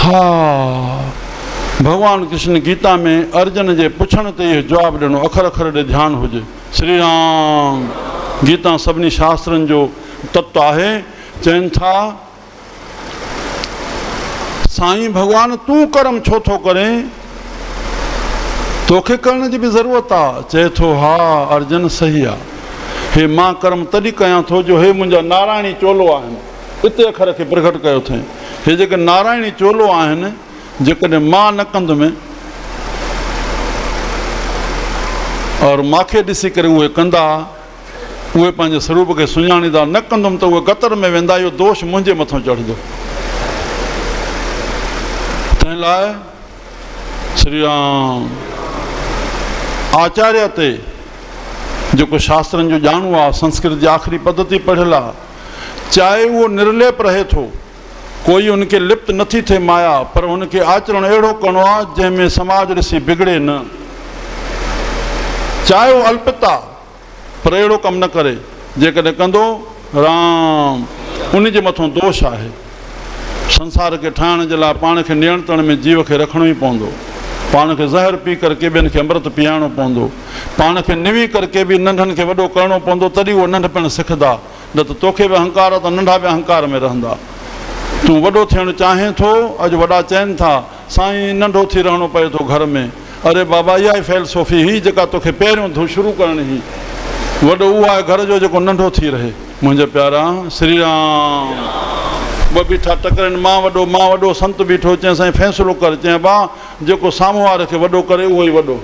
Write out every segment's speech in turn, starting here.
हाँ, भगवान कृष्ण गीता में अर्जुन जे पुछण ते इहो जवाबु ॾिनो, अखर अखर ॾे ध्यानु हुजे। श्री राम गीता सभिनी शास्त्रनि जो तत्व आहे। चवनि था साईं भगवान तूं कर्म छो थो करें, तोखे करण जी बि ज़रूरत आहे। चए थो हा अर्जुन सही आहे, हे मां कर्म तॾहिं कयां थो जो हे मुंहिंजा नारायणी चोलो आहिनि, हिते अखर खे प्रगट कयो अथई। हे जेके नारायणी चोलो आहिनि, जेकॾहिं मां न कंदुमि और मूंखे ॾिसी करे उहे कंदा, उहे पंहिंजे स्वरूप खे सुञाणींदा, न कंदुमि त उहे कतर में वेंदा, इहो दोष मुंहिंजे मथां चढ़ंदो। तंहिं लाइ श्री राम आचार्य ते जेको शास्त्रनि जो ॼाणू आहे, संस्कृत जी आख़िरी पद्धति पढ़ियलु आहे, चाहे उहो निर्लेप रहे थो, कोई उनखे लिप्त नथी थिए माया, पर उनखे आचरण अहिड़ो करिणो आहे जंहिंमें समाज ॾिसी बिगड़े न। चाहे उहो अल्पित आहे पर अहिड़ो कमु न करे, जेकॾहिं कंदो राम उनजे मथां दोष आहे। संसार खे ठाहिण जे लाइ पाण खे नियंत्रण में जीव खे रखिणो ई पवंदो, पाण खे ज़हर पी करके ॿियनि खे अमृत पीआरिणो पवंदो, पाण खे निवी करके बि नंढनि खे वॾो करिणो पवंदो, तॾहिं उहो नंढपण सिखंदा। न त तोखे बि अहंकार आहे त नंढा बि अहंकार में रहंदा। तूं वॾो थियणु चाहें थो, अॼु वॾा चवनि था साईं नंढो थी रहणो पए थो घर में। अरे बाबा इहा ई फ़िलसफ़ी ही जेका तोखे पहिरियों शुरू करणी हुई। वॾो उहो आहे घर जो जेको नंढो थी रहे। मुंहिंजा प्यारा श्री राम ॿ बीठा टकरनि, मां वॾो संत बीठो, चई साईं फ़ैसिलो कर। चई बा जेको साम्हूं वारे खे वॾो करे उहो ई वॾो,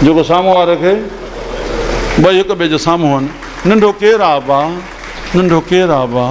जेको साम्हूं वारे खे, ॿई हिक ॿिए जे साम्हूं आहिनि। नंढो केरु आहे बा, नंढो केरु आहे बा।